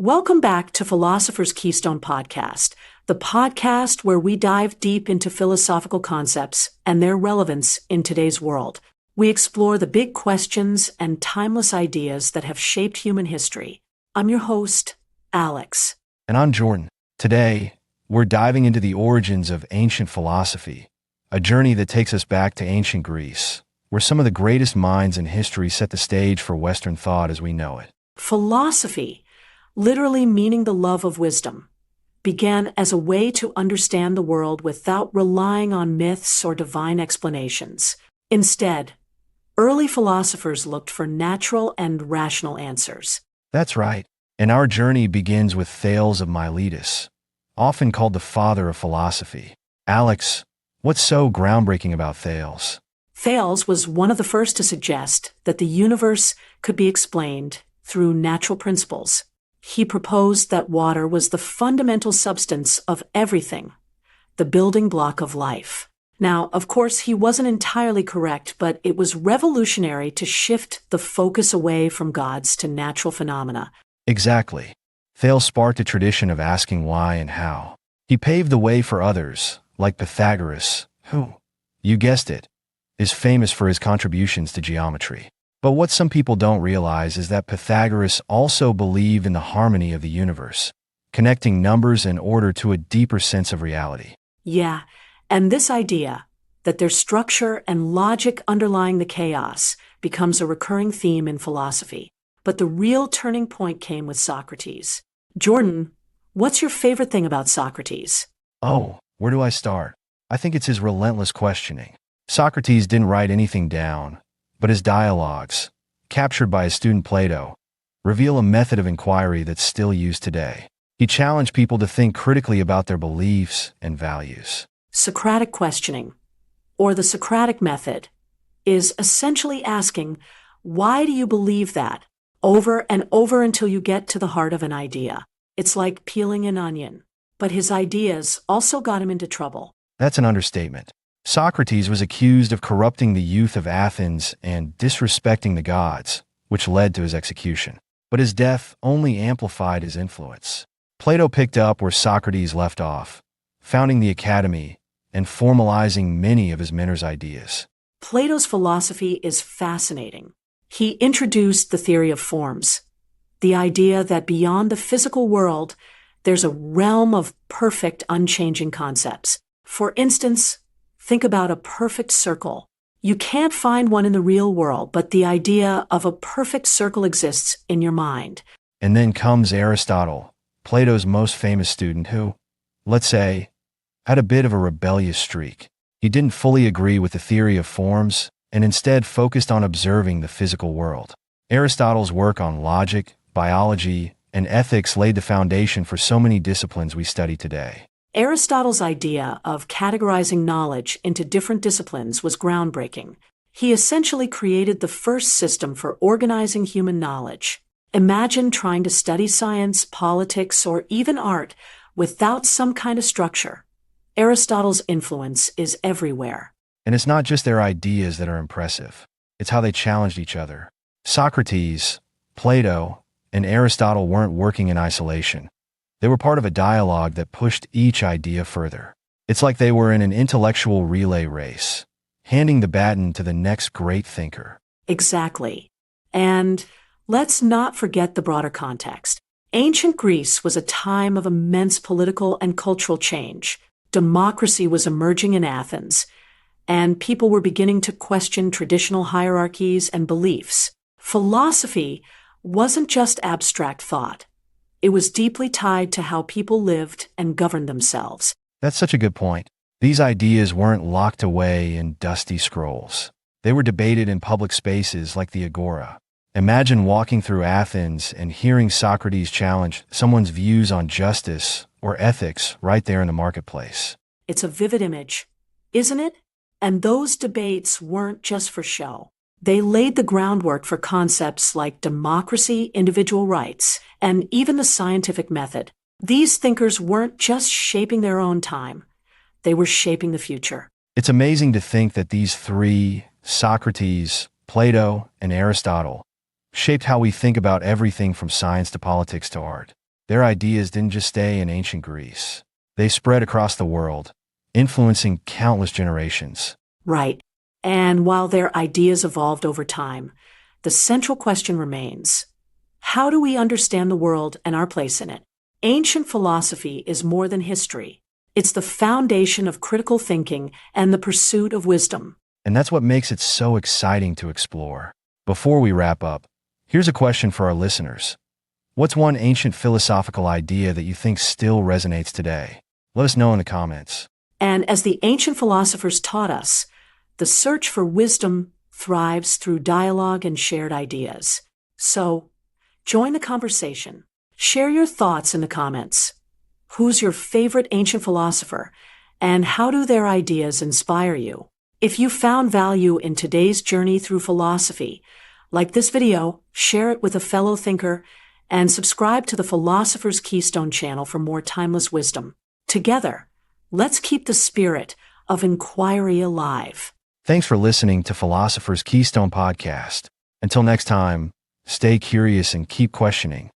Welcome back to Philosopher's Keystone Podcast, the podcast where we dive deep into philosophical concepts and their relevance in today's world. We explore the big questions and timeless ideas that have shaped human history. I'm your host, Alex. And I'm Jordan. Today, we're diving into the origins of ancient philosophy, a journey that takes us back to ancient Greece, where some of the greatest minds in history set the stage for Western thought as we know it. Philosophy, literally meaning the love of wisdom, began as a way to understand the world without relying on myths or divine explanations. Instead, early philosophers looked for natural and rational answers. That's right. And our journey begins with Thales of Miletus, often called the father of philosophy. Alex, what's so groundbreaking about Thales? Thales was one of the first to suggest that the universe could be explained through natural principles. He proposed that water was the fundamental substance of everything, the building block of life. Now, of course, he wasn't entirely correct, but it was revolutionary to shift the focus away from gods to natural phenomena. Exactly. Thales sparked a tradition of asking why and how. He paved the way for others, like Pythagoras, who, you guessed it, is famous for his contributions to geometry. But what some people don't realize is that Pythagoras also believed in the harmony of the universe, connecting numbers and order to a deeper sense of reality. Yeah, and this idea that there's structure and logic underlying the chaos becomes a recurring theme in philosophy. But the real turning point came with Socrates. Jordan, what's your favorite thing about Socrates? Oh, where do I start? I think it's his relentless questioning. Socrates didn't write anything down, but his dialogues, captured by his student Plato, reveal a method of inquiry that's still used today. He challenged people to think critically about their beliefs and values. Socratic questioning, or the Socratic method, is essentially asking, why do you believe that? Over and over until you get to the heart of an idea. It's like peeling an onion. But his ideas also got him into trouble. That's an understatement. Socrates was accused of corrupting the youth of Athens and disrespecting the gods, which led to his execution. But his death only amplified his influence. Plato picked up where Socrates left off, founding the academy and formalizing many of his mentor's ideas. Plato's philosophy is fascinating. He introduced the theory of forms, the idea that beyond the physical world, there's a realm of perfect, unchanging concepts. For instance, think about a perfect circle. You can't find one in the real world, but the idea of a perfect circle exists in your mind. And then comes Aristotle, Plato's most famous student who, let's say, had a bit of a rebellious streak. He didn't fully agree with the theory of forms and instead focused on observing the physical world. Aristotle's work on logic, biology, and ethics laid the foundation for so many disciplines we study today. Aristotle's idea of categorizing knowledge into different disciplines was groundbreaking. He essentially created the first system for organizing human knowledge. Imagine trying to study science, politics, or even art without some kind of structure. Aristotle's influence is everywhere. And it's not just their ideas that are impressive. It's how they challenged each other. Socrates, Plato, and Aristotle weren't working in isolation. They were part of a dialogue that pushed each idea further. It's like they were in an intellectual relay race, handing the baton to the next great thinker. Exactly. And let's not forget the broader context. Ancient Greece was a time of immense political and cultural change. Democracy was emerging in Athens, and people were beginning to question traditional hierarchies and beliefs. Philosophy wasn't just abstract thought. It was deeply tied to how people lived and governed themselves. That's such a good point. These ideas weren't locked away in dusty scrolls. They were debated in public spaces like the Agora. Imagine walking through Athens and hearing Socrates challenge someone's views on justice or ethics right there in the marketplace. It's a vivid image, isn't it? And those debates weren't just for show. They laid the groundwork for concepts like democracy, individual rights, and even the scientific method. These thinkers weren't just shaping their own time. They were shaping the future. It's amazing to think that these three, Socrates, Plato, and Aristotle, shaped how we think about everything from science to politics to art. Their ideas didn't just stay in ancient Greece. They spread across the world, influencing countless generations. Right. And while their ideas evolved over time, the central question remains: how do we understand the world and our place in it? Ancient philosophy is more than history. It's the foundation of critical thinking and the pursuit of wisdom. And that's what makes it so exciting to explore. Before we wrap up, here's a question for our listeners. What's one ancient philosophical idea that you think still resonates today? Let us know in the comments. And as the ancient philosophers taught us, the search for wisdom thrives through dialogue and shared ideas. So, join the conversation. Share your thoughts in the comments. Who's your favorite ancient philosopher, and how do their ideas inspire you? If you found value in today's journey through philosophy, like this video, share it with a fellow thinker, and subscribe to the Philosopher's Keystone channel for more timeless wisdom. Together, let's keep the spirit of inquiry alive. Thanks for listening to Philosopher's Keystone Podcast. Until next time, stay curious and keep questioning.